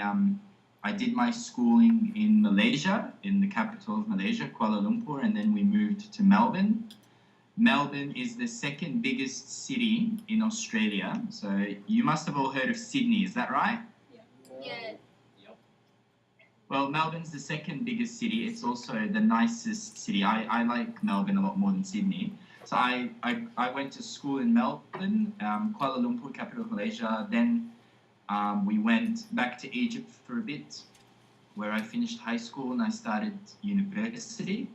I did my schooling in Malaysia, in the capital of Malaysia, Kuala Lumpur, and then we moved to Melbourne. Melbourne is the second biggest city in Australia. So you must have all heard of Sydney, is that right? Yeah. Well, Melbourne's the second biggest city. It's also the nicest city. I like Melbourne a lot more than Sydney. So I went to school in Melbourne, Kuala Lumpur, capital of Malaysia. Then we went back to Egypt for a bit, where I finished high school and I started university.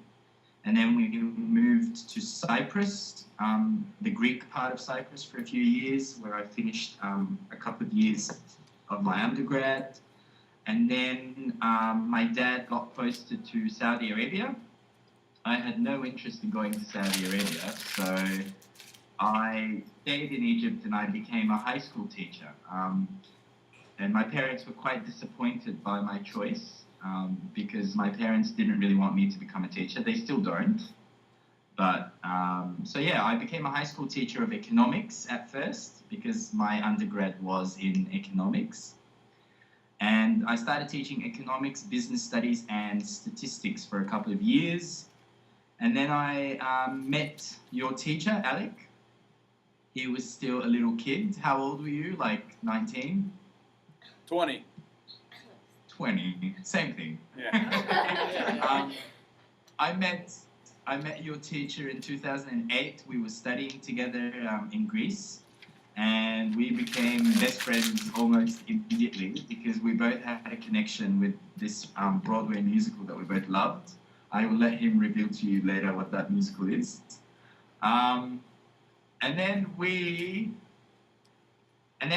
And then we moved to Cyprus, the Greek part of Cyprus, for a few years, where I finished a couple of years of my undergrad. And then my dad got posted to Saudi Arabia. I had no interest in going to Saudi Arabia, so I stayed in Egypt and I became a high school teacher. And my parents were quite disappointed by my choice because my parents didn't really want me to become a teacher. They still don't. But so yeah, I became a high school teacher of economics at first because my undergrad was in economics. And I started teaching economics, business studies, and statistics for a couple of years. And then I met your teacher, Alec. He was still a little kid. How old were you? Like 19? 20. 20. Same thing. Yeah. I met your teacher in 2008. We were studying together in Greece. And we became best friends almost immediately because we both had a connection with this Broadway musical that we both loved. I will let him reveal to you later what that musical is. And then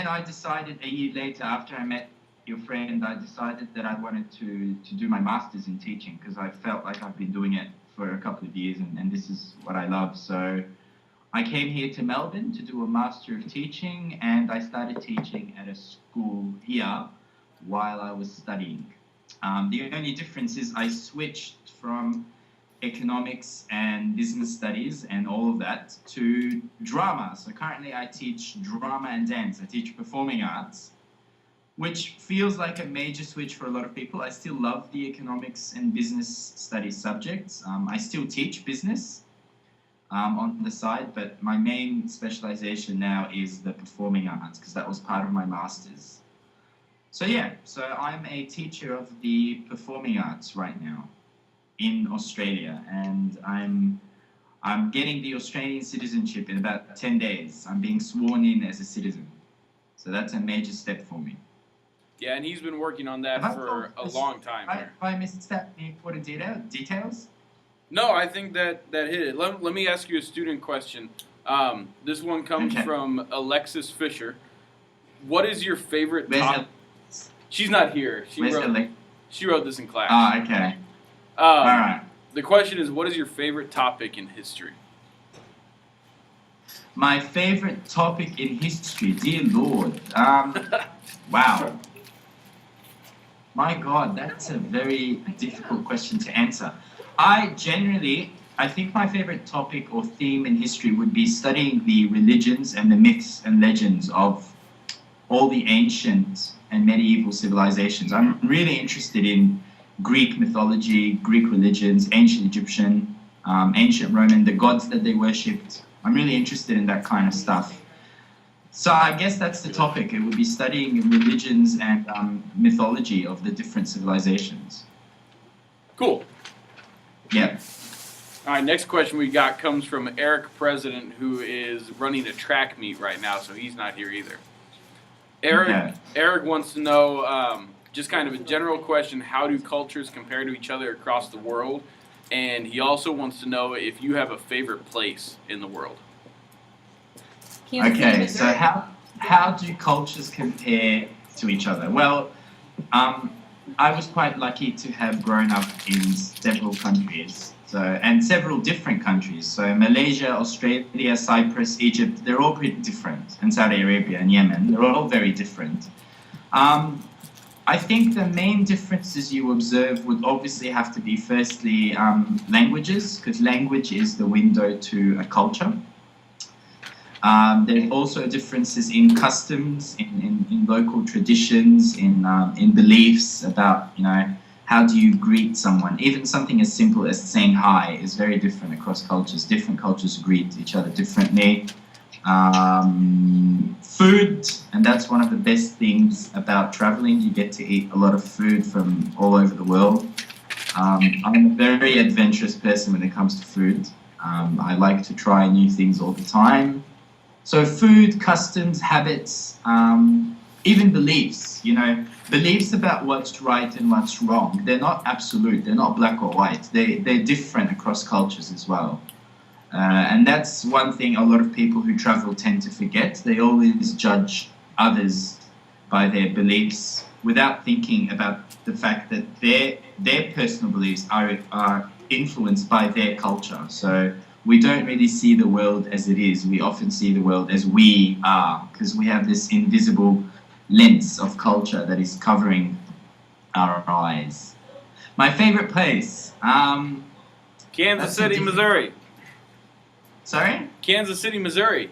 I decided a year later, after I met your friend, I decided that I wanted to do my master's in teaching because I felt like I've been doing it for a couple of years and this is what I love. So I came here to Melbourne to do a Master of Teaching, and I started teaching at a school here while I was studying. The only difference is I switched from economics and business studies and all of that to drama. So currently I teach drama and dance. I teach performing arts, which feels like a major switch for a lot of people. I still love the economics and business studies subjects. I still teach business on the side, but my main specialization now is the performing arts because that was part of my master's. So yeah, so I'm a teacher of the performing arts right now in Australia, and I'm getting the Australian citizenship in about 10 days. I'm being sworn in as a citizen. So that's a major step for me. Yeah, and he's been working on that for a long time. Have I missed that important details? No, I think that hit it. Let me ask you a student question. This one comes from Alexis Fisher. What is your favorite topic? She's not here. She wrote this in class. Ah, okay. All right. The question is, what is your favorite topic in history? My favorite topic in history, dear Lord. Wow. My God, that's a very difficult question to answer. I think my favorite topic or theme in history would be studying the religions and the myths and legends of all the ancient and medieval civilizations. I'm really interested in Greek mythology, Greek religions, ancient Egyptian, ancient Roman, the gods that they worshipped. I'm really interested in that kind of stuff. So I guess that's the topic. It would be studying religions and mythology of the different civilizations. Cool. Yeah. All right, next question we got comes from Eric President, who is running a track meet right now, so he's not here either. Eric wants to know, just kind of a general question, how do cultures compare to each other across the world? And he also wants to know if you have a favorite place in the world. Okay, so how do cultures compare to each other? Well, I was quite lucky to have grown up in several countries, and several different countries. So Malaysia, Australia, Cyprus, Egypt, they're all pretty different. And Saudi Arabia and Yemen, they're all very different. I think the main differences you observe would obviously have to be firstly languages, because language is the window to a culture. There are also differences in customs, in local traditions, in beliefs about, how do you greet someone. Even something as simple as saying hi is very different across cultures. Different cultures greet each other differently. Food, and that's one of the best things about traveling. You get to eat a lot of food from all over the world. I'm a very adventurous person when it comes to food. I like to try new things all the time. So food, customs, habits, even beliefs, beliefs about what's right and what's wrong. They're not absolute. They're not black or white. They're different across cultures as well. And that's one thing a lot of people who travel tend to forget. They always judge others by their beliefs without thinking about the fact that their personal beliefs are influenced by their culture. So we don't really see the world as it is. We often see the world as we are, because we have this invisible lens of culture that is covering our eyes. My favorite place? Kansas City, Missouri. Sorry? Kansas City, Missouri.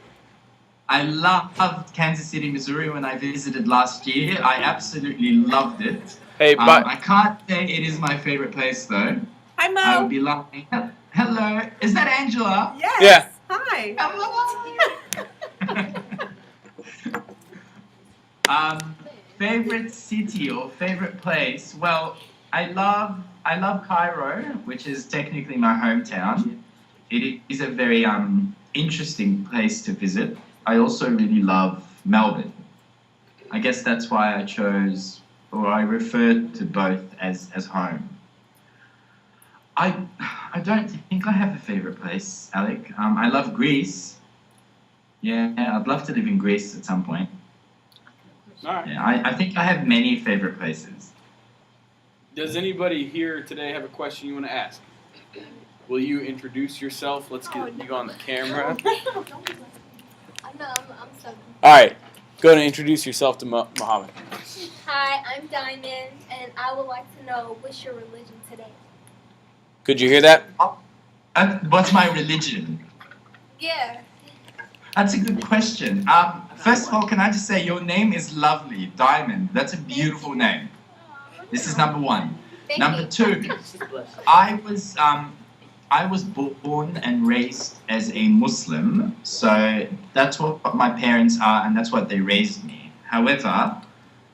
I loved Kansas City, Missouri when I visited last year. I absolutely loved it. Hey, but I can't say it is my favorite place though. Hi, Mo. I would be lying. Hello, is that Angela? Yes. Yeah. Hi. Hello. Favorite city or favorite place? Well, I love Cairo, which is technically my hometown. It is a very interesting place to visit. I also really love Melbourne. I guess that's why I chose, or I refer to both as home. I don't think I have a favorite place, Alec. I love Greece. Yeah, I'd love to live in Greece at some point. all right. Yeah, I think I have many favorite places. Does anybody here today have a question you want to ask? Will you introduce yourself? Let's get you on the camera. I'm so. All right, go ahead and introduce yourself to Mohamed. Hi, I'm Diamond, and I would like to know what's your religion today? Could you hear that? What's my religion? Yeah. That's a good question. First of all, can I just say your name is lovely, Diamond. That's a beautiful name. This is number one. Thank Number you. two, I was born and raised as a Muslim, so that's what my parents are, and that's what they raised me. However,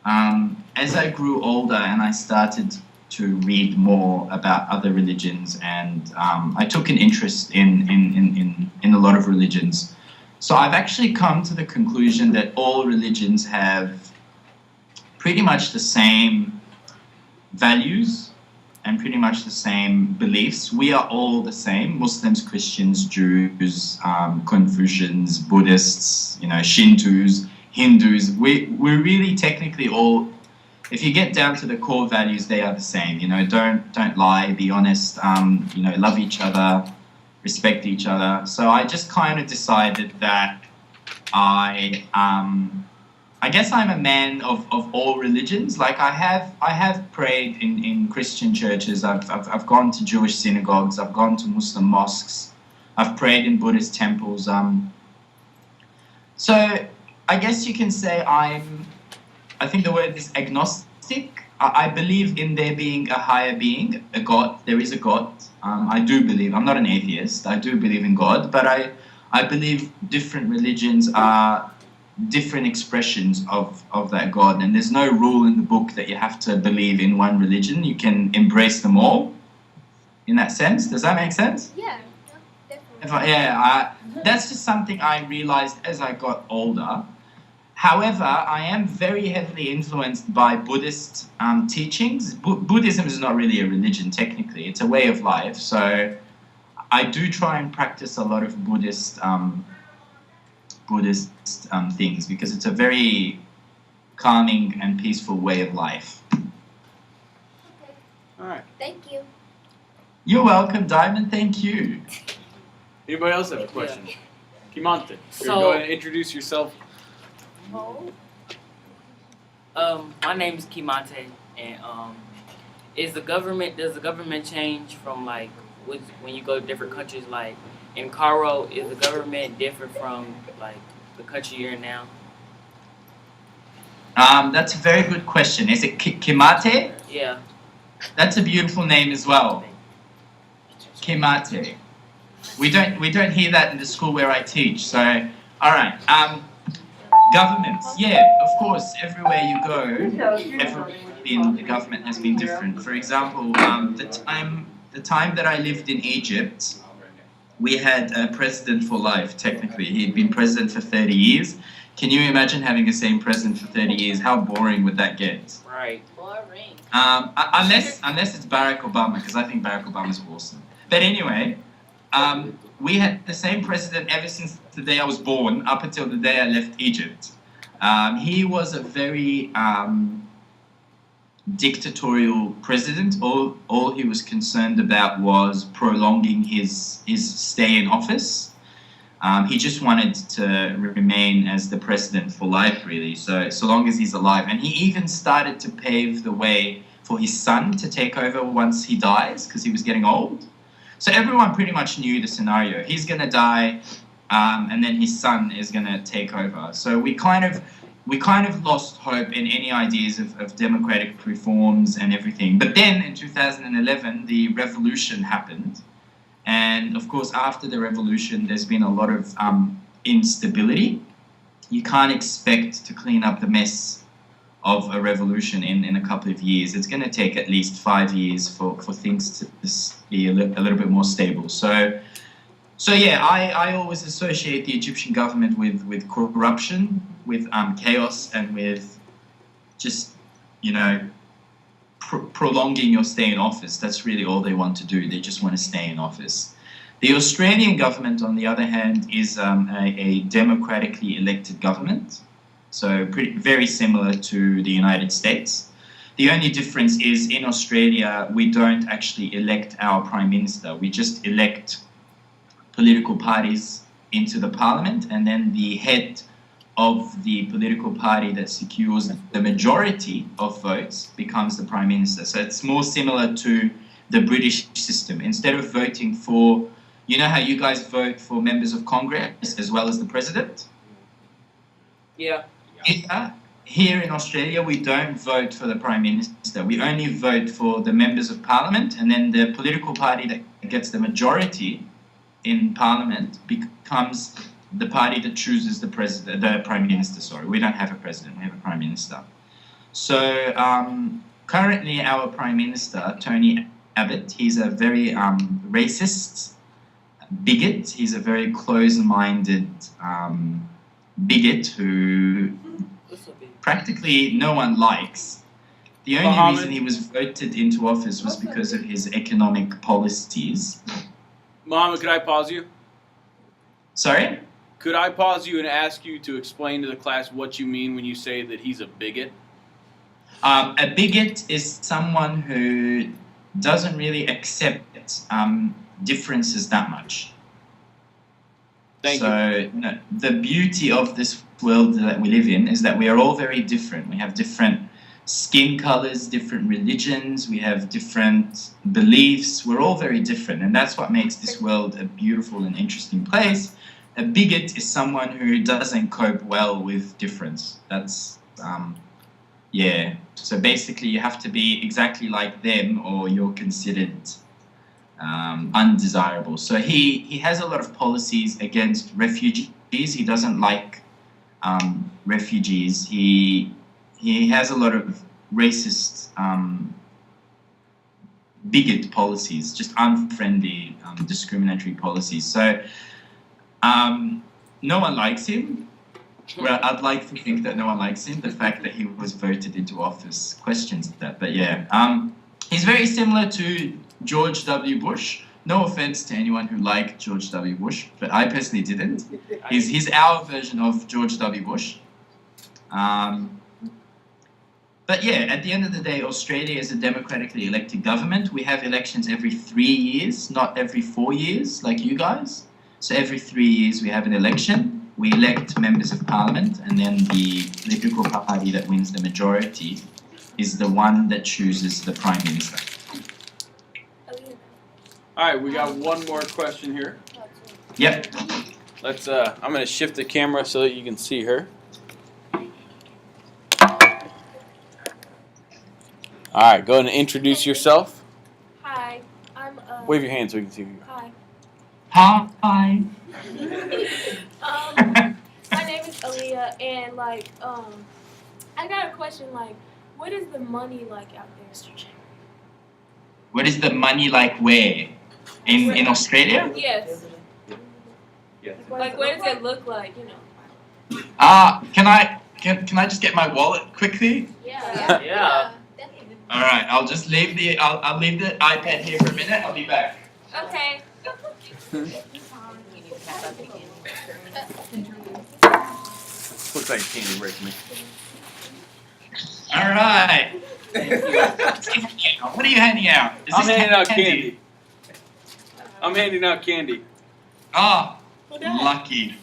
as I grew older and I started to read more about other religions, and I took an interest in a lot of religions. So I've actually come to the conclusion that all religions have pretty much the same values and pretty much the same beliefs. We are all the same: Muslims, Christians, Jews, Confucians, Buddhists, Shintos, Hindus. We're really technically all, if you get down to the core values, they are the same. Don't lie, be honest, love each other, respect each other. So I just kind of decided that I guess I'm a man of all religions. Like I have prayed in Christian churches. I've gone to Jewish synagogues. I've gone to Muslim mosques. I've prayed in Buddhist temples. So I guess you can say I think the word is agnostic. I believe in there being a higher being, a God. There is a God. I do believe. I'm not an atheist. I do believe in God, but I believe different religions are different expressions of that God, and there's no rule in the book that you have to believe in one religion. You can embrace them all in that sense. Does that make sense? Yeah, definitely. That's just something I realized as I got older. However, I am very heavily influenced by Buddhist teachings. Buddhism is not really a religion technically, it's a way of life. So I do try and practice a lot of Buddhist things, because it's a very calming and peaceful way of life. Okay. All right. Thank you. You're welcome, Diamond. Thank you. Anybody else have a question? Kimante, So- go ahead and introduce yourself. Mo? My name is Kimante, and does the government change from when you go to different countries? Like, in Cairo, is the government different from like the country you're in now? That's a very good question. Is it Kimate? Yeah. That's a beautiful name as well. Kimate. We don't hear that in the school where I teach. So, all right. Governments. Yeah, of course. Everywhere you go, the government has been different. For example, the time that I lived in Egypt, we had a president for life. Technically, he'd been president for 30 years. Can you imagine having the same president for 30 years? How boring would that get? Right. Boring. Unless it's Barack Obama, because I think Barack Obama is awesome. But anyway, we had the same president ever since the day I was born, up until the day I left Egypt. He was a very dictatorial president. All he was concerned about was prolonging his stay in office. He just wanted to remain as the president for life, really, so long as he's alive. And he even started to pave the way for his son to take over once he dies, because he was getting old. So everyone pretty much knew the scenario. He's going to die, and then his son is going to take over. So we kind of lost hope in any ideas of democratic reforms and everything. But then in 2011, the revolution happened. And of course, after the revolution, there's been a lot of instability. You can't expect to clean up the mess of a revolution in a couple of years. It's going to take at least 5 years for things to be a little bit more stable. So yeah, I always associate the Egyptian government with corruption, with chaos, and with just, prolonging your stay in office. That's really all they want to do. They just want to stay in office. The Australian government, on the other hand, is a democratically elected government. So very similar to the United States. The only difference is in Australia, we don't actually elect our Prime Minister. We just elect political parties into the parliament, and then the head of the political party that secures the majority of votes becomes the Prime Minister. So it's more similar to the British system. Instead of voting for, how you guys vote for members of Congress as well as the President? Yeah. Here in Australia, we don't vote for the Prime Minister. We only vote for the members of Parliament, and then the political party that gets the majority in Parliament becomes the party that chooses the Prime Minister. Sorry, we don't have a president, we have a Prime Minister. So currently our Prime Minister, Tony Abbott, he's a very racist bigot. He's a very close-minded bigot who practically no one likes. The only Mohamed? reason he was voted into office was because of his economic policies. Mohamed, could I pause you? Sorry? Could I pause you and ask you to explain to the class what you mean when you say that he's a bigot? A bigot is someone who doesn't really accept differences that much. Thank you. So the beauty of this world that we live in is that we are all very different. We have different skin colors, different religions, we have different beliefs. We're all very different, and that's what makes this world a beautiful and interesting place. A bigot is someone who doesn't cope well with difference. That's, yeah. So basically you have to be exactly like them or you're considered undesirable. So he has a lot of policies against refugees. He doesn't like refugees. He has a lot of racist bigot policies, just unfriendly, discriminatory policies. So no one likes him. Well, I'd like to think that no one likes him. The fact that he was voted into office questions that. But yeah, he's very similar to George W. Bush. No offense to anyone who liked George W. Bush, but I personally didn't. He's our version of George W. Bush. But yeah, at the end of the day, Australia is a democratically elected government. We have elections every 3 years, not every 4 years like you guys. So every 3 years we have an election. We elect members of parliament, and then the political party that wins the majority is the one that chooses the prime minister. All right, we got one more question here. Yep. Let's. I'm gonna shift the camera so that you can see her. All right, go ahead and introduce yourself. Hi, I'm Wave your hand so we can see you. Hi. Hi. My name is Aaliyah, and I got a question. What is the money like out there? What is the money like where? In Australia? Yes. Like, what does it look like? Can I just get my wallet quickly? Yeah. Yeah. All right, I'll just leave I'll leave the iPad here for a minute. I'll be back. Okay. Looks like a candy break to me. All right. What are you handing out? Is I'm this handing out candy. I'm handing out candy. Oh, lucky.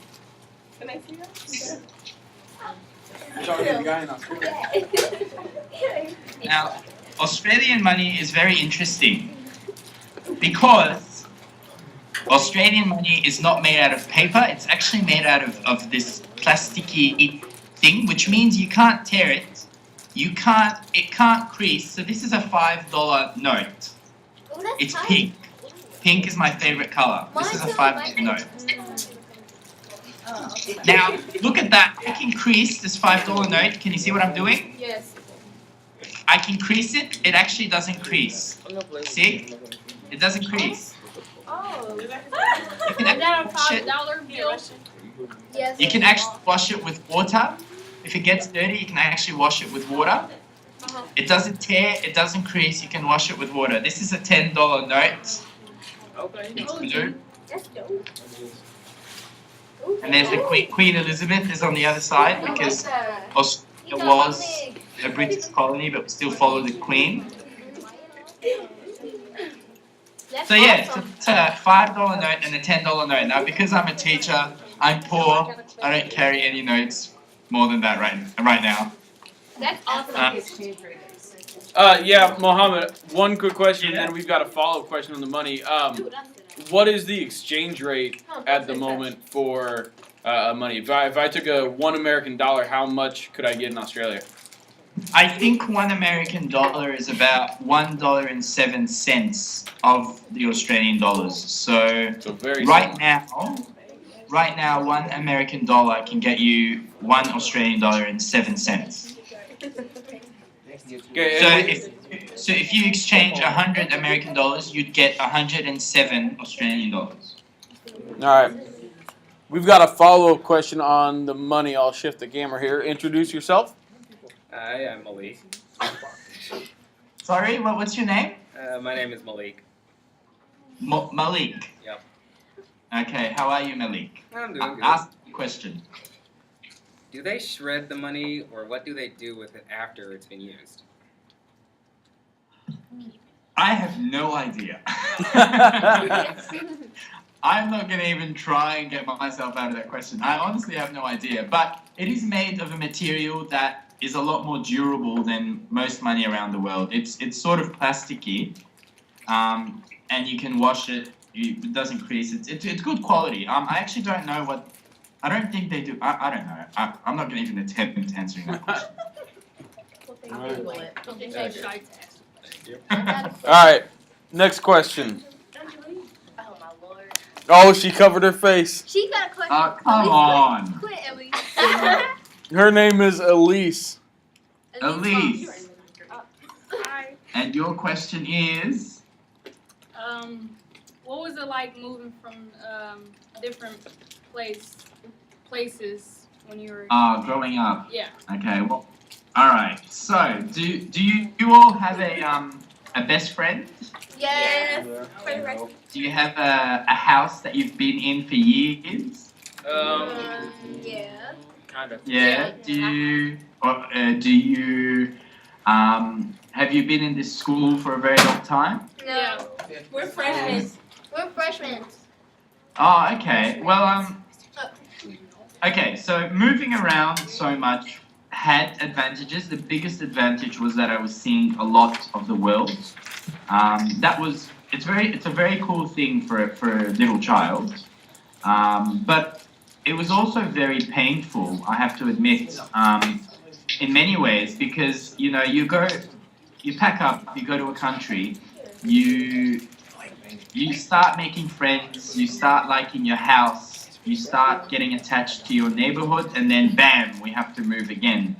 Can I see that? Now, Australian money is very interesting because Australian money is not made out of paper. It's actually made out of this plasticky thing, which means you can't tear it. It can't crease. So this is a $5 note. It's pink. Pink is my favorite color. This is a $5 note. Now, look at that. I can crease this $5 note. Can you see what I'm doing? Yes. I can crease it. It actually doesn't crease. See? It doesn't crease. Oh. You can wash it. bill? Yes. You can actually wash it with water. If it gets dirty, you can actually wash it with water. It doesn't tear. It doesn't crease. You can wash it with water. This is a $10 note. It's blue. That's dope. And there's the Queen Elizabeth is on the other side because Australia was a British colony, but we still follow the Queen. So yeah, it's a $5 note and a $10 note. Now, because I'm a teacher, I'm poor. I don't carry any notes more than that right now. That's awesome. Yeah, Mohamed. One quick question, and then we've got a follow-up question on the money. What is the exchange rate at the moment for money? If I took a $1 American dollar, how much could I get in Australia? I think $1 American dollar is about $1.07 of the Australian dollars. So very right now, $1 American dollar can get you $1 Australian dollar and 7 cents. Okay, So if you exchange 100 American dollars, you'd get 107 Australian dollars. all right. We've got a follow-up question on the money. I'll shift the camera here. Introduce yourself. Hi, I'm Malik. Sorry, what's your name? My name is Malik. Malik. Yep. Okay, how are you, Malik? I'm doing good. Ask the question. Do they shred the money, or what do they do with it after it's been used? I have no idea. I'm not going to even try and get myself out of that question. I honestly have no idea. But it is made of a material that is a lot more durable than most money around the world. It's sort of plasticky, and you can wash it. It doesn't crease. It's good quality. I actually don't know what. I don't think they do. I don't know. I'm not going to even attempt answering that question. All right. Next question. Oh my lord. Oh, she covered her face. She got a question. Oh, come on. Quit, Ellie. Her name is Elise. Elise. Hi. And your question is? What was it like moving from different places when you were? Growing up. Yeah. Okay. Well. All right. So, do you all have a best friend? Yes. Do you have a house that you've been in for years? Yeah. Kind of. Yeah. Do you have you been in this school for a very long time? No. We're freshmen. We're freshmen. Oh, okay. Well, okay. So moving around so much had advantages. The biggest advantage was that I was seeing a lot of the world. It's a very cool thing for a little child. But it was also very painful, I have to admit, in many ways, because you know you pack up, you go to a country, you you start making friends, you start liking your house, you start getting attached to your neighborhood, and then bam, we have to move again.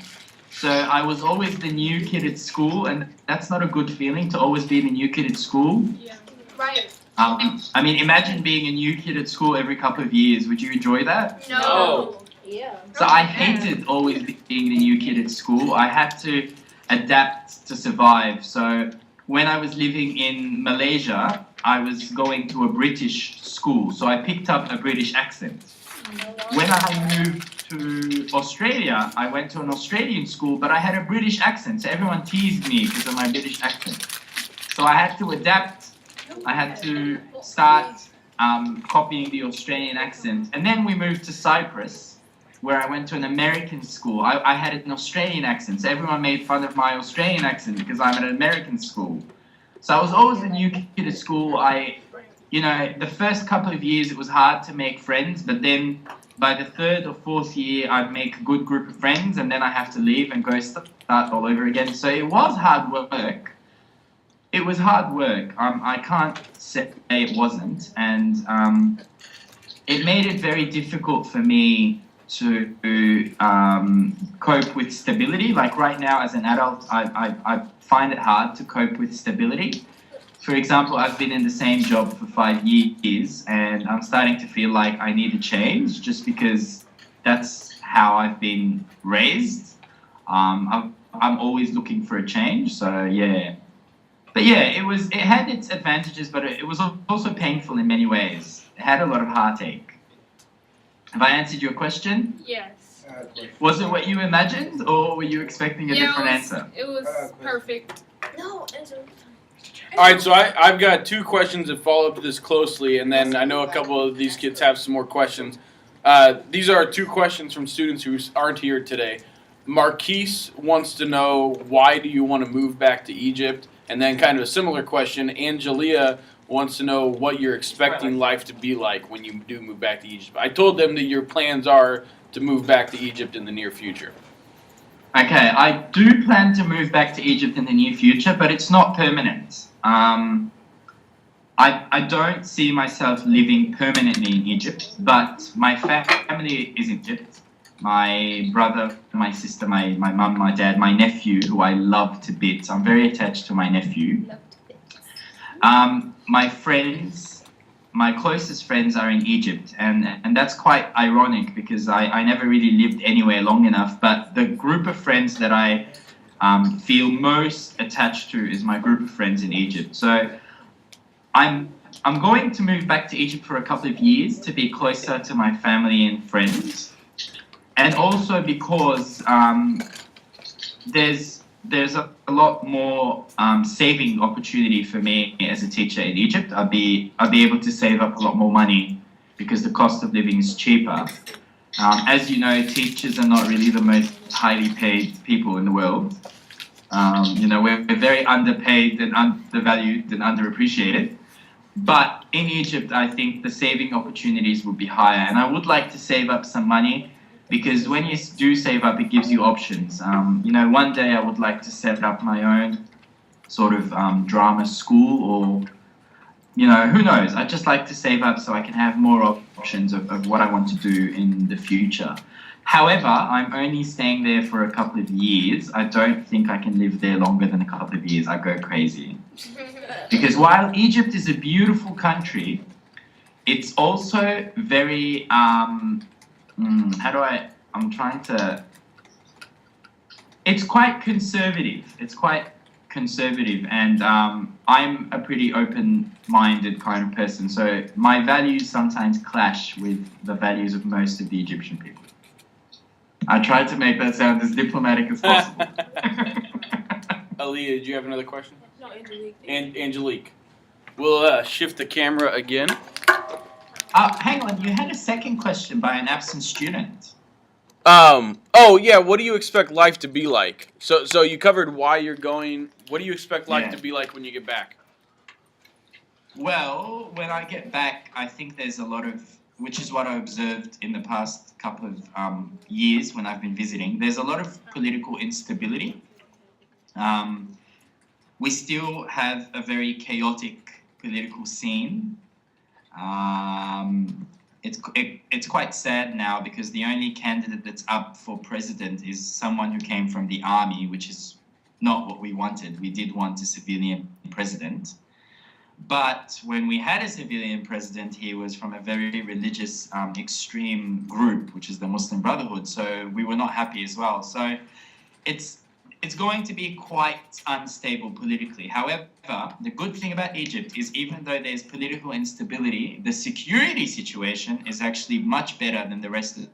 So I was always the new kid at school, and that's not a good feeling to always be the new kid at school. Yeah. Right. I mean, imagine being a new kid at school every couple of years. Would you enjoy that? No. Yeah. So I hated always being the new kid at school. I had to adapt to survive. So when I was living in Malaysia, I was going to a British school. So I picked up a British accent. When I moved to Australia, I went to an Australian school, but I had a British accent. So everyone teased me because of my British accent. So I had to adapt. I had to start copying the Australian accent. And then we moved to Cyprus, where I went to an American school. I had an Australian accent, so everyone made fun of my Australian accent because I'm at an American school. So I was always a new kid at school. The first couple of years it was hard to make friends, but then by the third or fourth year I'd make a good group of friends, and then I have to leave and go start all over again. So it was hard work. It was hard work. I can't say it wasn't, and it made it very difficult for me to cope with stability. Like right now as an adult, I find it hard to cope with stability. For example, I've been in the same job for 5 years, and I'm starting to feel like I need a change just because that's how I've been raised. I'm always looking for a change, so yeah. But yeah, it had its advantages, but it was also painful in many ways. It had a lot of heartache. Have I answered your question? Yes. Was it what you imagined, or were you expecting a different answer? It was perfect. No, answer. All right, so I've got two questions that follow up to this closely, and then I know a couple of these kids have some more questions. These are two questions from students who aren't here today. Marquise wants to know, why do you want to move back to Egypt? And then kind of a similar question, Angelia wants to know what you're expecting life to be like when you do move back to Egypt. I told them that your plans are to move back to Egypt in the near future. Okay, I do plan to move back to Egypt in the near future, but it's not permanent. I don't see myself living permanently in Egypt, but my family is in Egypt. My brother, my sister, my mum, my dad, my nephew, who I love to bits. I'm very attached to my nephew. My friends, my closest friends are in Egypt, and that's quite ironic because I never really lived anywhere long enough, but the group of friends that I feel most attached to is my group of friends in Egypt. So I'm going to move back to Egypt for a couple of years to be closer to my family and friends, and also because there's a lot more saving opportunity for me as a teacher in Egypt. I'll be able to save up a lot more money because the cost of living is cheaper. As you know, teachers are not really the most highly paid people in the world. We're very underpaid and undervalued and underappreciated. But in Egypt, I think the saving opportunities would be higher. And I would like to save up some money because when you do save up, it gives you options. One day I would like to set up my own sort of drama school, or, who knows. I'd just like to save up so I can have more options of what I want to do in the future. However, I'm only staying there for a couple of years. I don't think I can live there longer than a couple of years. I go crazy. Because while Egypt is a beautiful country, it's also very, it's quite conservative. And I'm a pretty open-minded kind of person. So my values sometimes clash with the values of most of the Egyptian people. I tried to make that sound as diplomatic as possible. Aaliyah, did you have another question? No, Angelique. Angelique. We'll shift the camera again. Hang on, you had a second question by an absent student. What do you expect life to be like? So you covered why you're going. What do you expect life to be like when you get back? Well, when I get back, I think there's a lot of which is what I observed in the past couple of years when I've been visiting, there's a lot of political instability. We still have a very chaotic political scene. It's quite sad now because the only candidate that's up for president is someone who came from the army, which is not what we wanted. We did want a civilian president. But when we had a civilian president, he was from a very religious, extreme group, which is the Muslim Brotherhood. So we were not happy as well. So it's going to be quite unstable politically. However, the good thing about Egypt is even though there's political instability, the security situation is actually much better than the rest of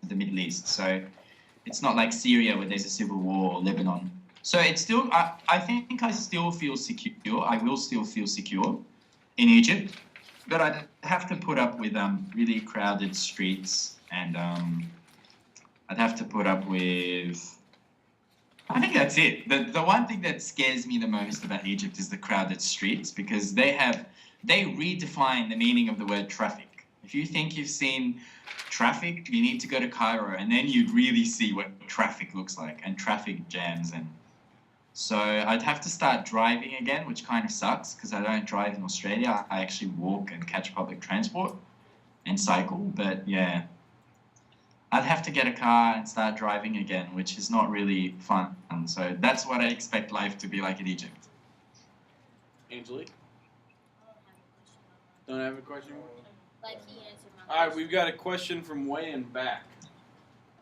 the Middle East. So it's not like Syria where there's a civil war or Lebanon. So it's still, I think I still feel secure. I will still feel secure in Egypt, but I'd have to put up with really crowded streets, and I'd have to put up with, I think that's it. The one thing that scares me the most about Egypt is the crowded streets, because they redefine the meaning of the word traffic. If you think you've seen traffic, you need to go to Cairo, and then you'd really see what traffic looks like, and traffic jams. And so I'd have to start driving again, which kind of sucks because I don't drive in Australia. I actually walk and catch public transport and cycle. But yeah, I'd have to get a car and start driving again, which is not really fun. So that's what I expect life to be like in Egypt. Angelique? Don't have a question? Like he answered my All right, we've got a question from way in back.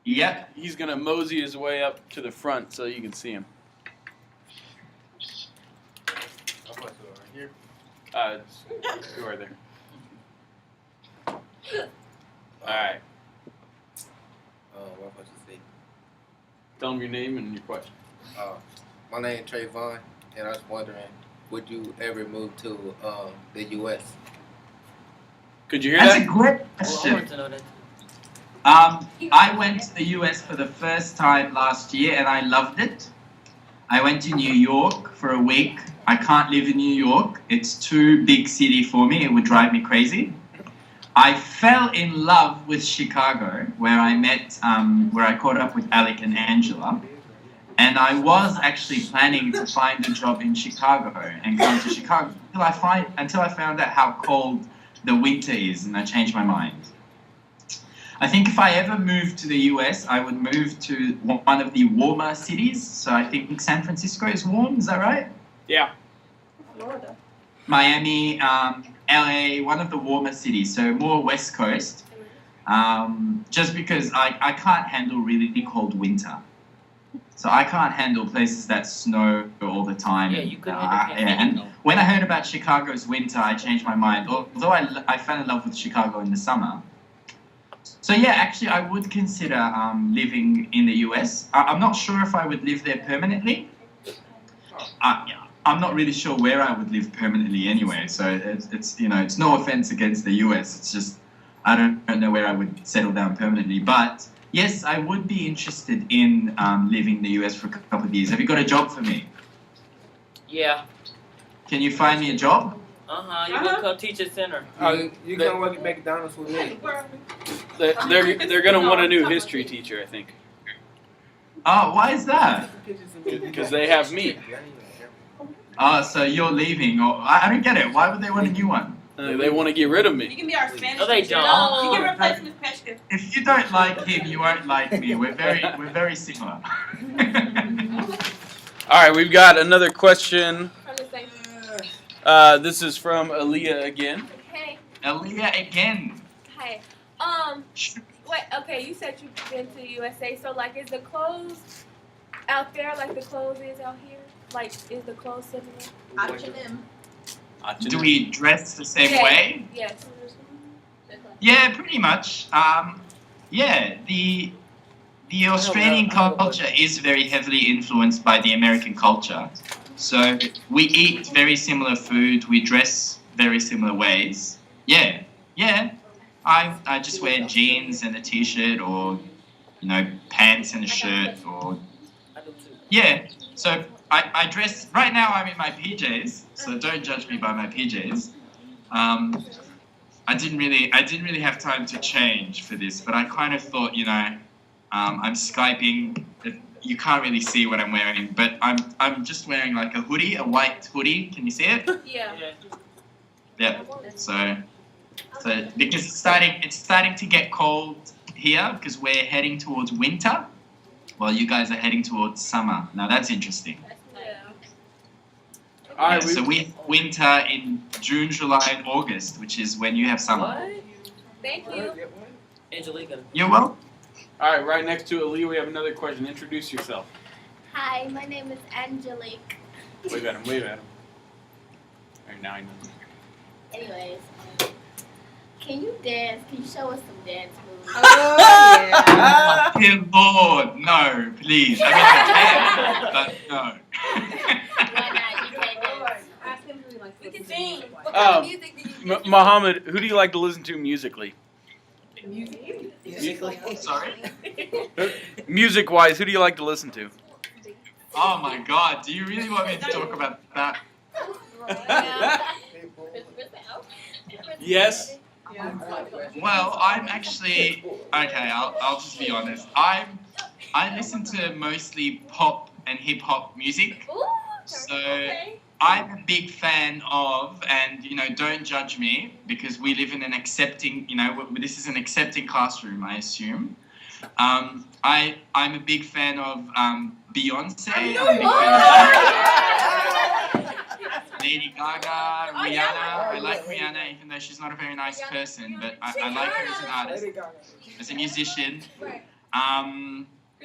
Yep. He's going to mosey his way up to the front so you can see him. You are there. Alright. What was you say? Tell him your name and your question. My name is Trayvon, and I was wondering, would you ever move to the U.S.? Could you hear That's that? a great Well, I question. want to know that. I went to the US for the first time last year and I loved it. I went to New York for a week. I can't live in New York. It's too big city for me. It would drive me crazy. I fell in love with Chicago, where I met, where I caught up with Alec and Angela. And I was actually planning to find a job in Chicago and come to Chicago until I found out how cold the winter is, and I changed my mind. I think if I ever moved to the US, I would move to one of the warmer cities. So I think San Francisco is warm, is that right? Yeah. Florida. Miami, LA, one of the warmer cities, so more West Coast. Just because I can't handle really cold winter. So I can't handle places that snow all the time. Yeah, you couldn't and when I heard about Chicago's winter, I changed my mind. Although I fell in love with Chicago in the summer. So yeah, actually I would consider living in the US. I'm not sure if I would live there permanently. I'm not really sure where I would live permanently anyway. So it's no offense against the US. It's just I don't know where I would settle down permanently. But yes, I would be interested in living in the US for a couple of years. Have you got a job for me? Yeah. Can you find me a job? You can come teach at center. You can work at McDonald's with me. They're going to want a new history teacher, I think. Oh, why is that? Because they have me. Oh, so you're leaving. I don't get it. Why would they want a new one? They want to get rid of You me. can be our Spanish No, they teacher. don't. You can replace Miss Peshka. If you don't like him, you won't like me. We're very similar. All right, we've got another question. From the same. This is from Aaliyah again. Hey. Aaliyah again. Hi. Wait. Okay. You said you've been to the USA. So like, is the clothes out there like the clothes is out here? Like, is the clothes similar? H&M. Do we dress the same Yeah. way? Yes. Yeah, pretty much. Yeah, the Australian culture is very heavily influenced by the American culture. So we eat very similar food. We dress very similar ways. Yeah. I just wear jeans and a t-shirt, or pants and a shirt, or yeah. So I dress right now. I'm in my PJs, so don't judge me by my PJs. I didn't really have time to change for this, but I kind of thought, I'm Skyping. You can't really see what I'm wearing, but I'm just wearing like a hoodie, a white hoodie. Can you see it? Yeah. Yeah. So because it's starting to get cold here because we're heading towards winter, while you guys are heading towards summer. Now that's interesting. Yeah. All right, So we have winter in June, July, and August, which is when you have summer. What? Thank you. Angelica. You're welcome. All right, right next to Aaliyah, we have another question. Introduce yourself. Hi, my name is Angelique. Wave at him. All right, now I know. Anyways, can you dance? Can you show us some dance moves? Oh, yeah. Dear Lord, no, please. I mean, I can, but no. Why not? You can't dance. Ask him who he likes to We can sing. What Um, kind of music do you Mohamed, who do you like to listen to musically? Sorry? Music-wise, who do you like to listen to? Oh my God, do you really want me to talk about that? Yes. Well, I'm actually okay. I'll just be honest. I listen to mostly pop and hip hop music. Ooh, So okay. I'm a big fan of, and don't judge me because we live in an accepting. This is an accepting classroom, I assume. I'm a big fan of Beyonce. I'm a big fan of Lady Gaga, Rihanna. I like Rihanna, even though she's not a very nice person, but I like her as an artist, as a musician.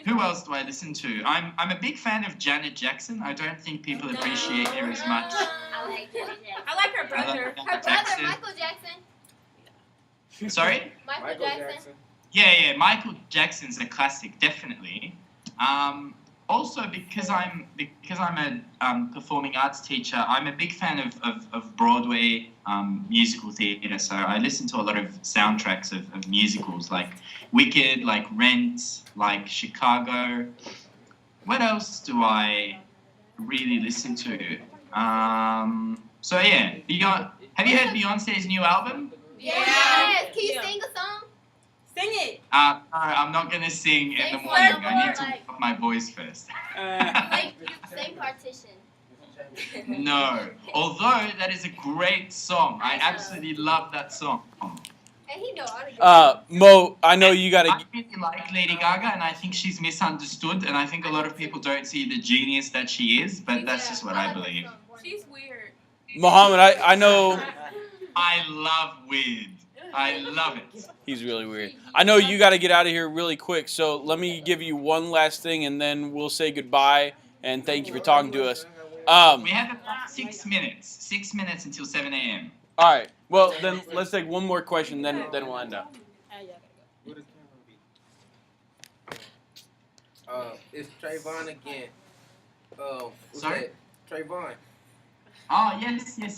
Who else do I listen to? I'm a big fan of Janet Jackson. I don't think people appreciate her as much. I like Janet Jackson. I like her I brother. like Her Janet brother, Jackson. Michael Jackson. Sorry? Michael Jackson. Yeah, Michael Jackson's a classic, definitely. Also, because I'm a performing arts teacher, I'm a big fan of Broadway musical theatre. So I listen to a lot of soundtracks of musicals, like Wicked, like Rent, like Chicago. What else do I really listen to? So yeah, have you heard Beyonce's new album? Yes. Can you sing a song? Sing it. No, I'm not gonna sing in the Sing morning. for I need to like- warm up my voice first. Sing Partition. No, although that is a great song. I absolutely love that song. And he know all the Mo, I know you gotta. I really like Lady Gaga, and I think she's misunderstood, and I think a lot of people don't see the genius that she is, but that's just what I believe. She's weird. Mohamed, I know I love weird. I love it. he's really weird. I know you got to get out of here really quick, so let me give you one last thing, and then we'll say goodbye. And thank you for talking to us. We have about 6 minutes. 6 minutes until 7 a.m. All right. Well, then let's take one more question, then we'll end up. It's Trayvon again. What's Sorry? that? Trayvon. Oh, yes. You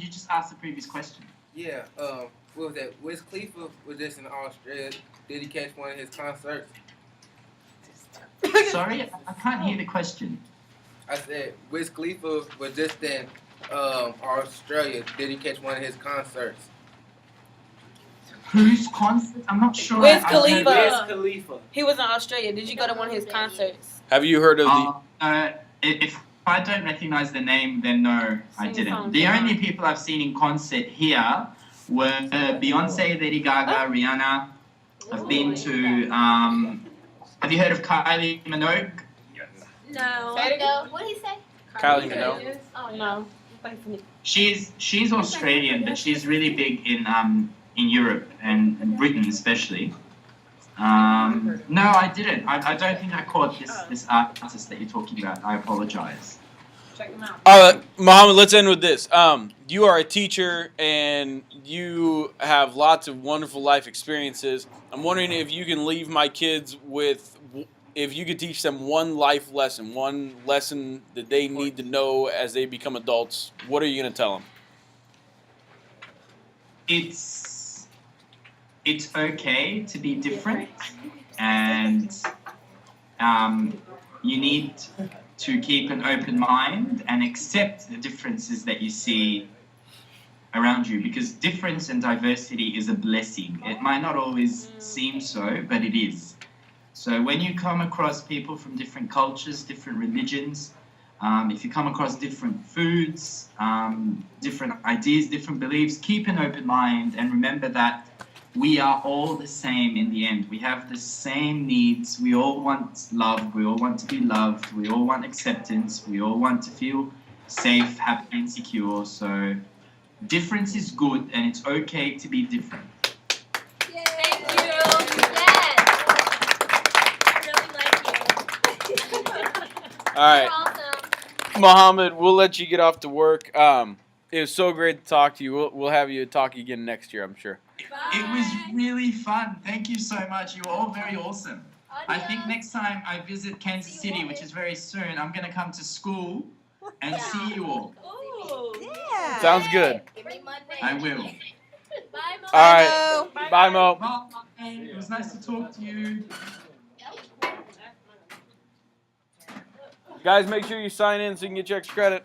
just asked the previous question. Yeah. What was that? Wiz Khalifa was just in Australia. Did he catch one of his concerts? Sorry, I can't hear the question. I said Wiz Khalifa was just in Australia. Did he catch one of his concerts? Whose concert? I'm not sure. Wiz I've heard- Khalifa. Khalifa. He was in Australia. Did you go to one of his concerts? Have you heard of the? If I don't recognize the name, then no, I Sing didn't. songs, The yeah. only people I've seen in concert here were Beyonce, Lady Gaga, Rihanna. I've been to. Have you heard of Kylie Minogue? No. What did he say? Kylie Minogue. Oh no. She's Australian, but she's really big in Europe and Britain especially. No, I didn't. I don't think I caught this artist that you're talking about. I apologize. Check them out. Mohamed, let's end with this. You are a teacher and you have lots of wonderful life experiences. I'm wondering if you can leave my kids with, if you could teach them one life lesson, one lesson that they need to know as they become adults. What are you going to tell them? It's okay to be different, and you need to keep an open mind and accept the differences that you see around you, because difference and diversity is a blessing. It might not always seem so, but it is. So when you come across people from different cultures, different religions, if you come across different foods, different ideas, different beliefs, keep an open mind and remember that we are all the same in the end. We have the same needs. We all want love. We all want to be loved. We all want acceptance. We all want to feel safe, happy, and secure. So difference is good, and it's okay to be different. Yay. Thank you. Yes. I really like you. All right, You're awesome. Mohamed, we'll let you get off to work. It was so great to talk to you. We'll have you talk again next year, I'm sure. It was really fun. Thank you so much. You were all very awesome. I think next time I visit Kansas City, which is very soon, I'm going to come to school and see you all. Ooh. Yeah. Sounds good. Give me Monday. I will. Bye, Mo. All right. Bye. Bye, Mo. Bye. It was nice to talk to you. Guys, make sure you sign in so you can get your extra credit.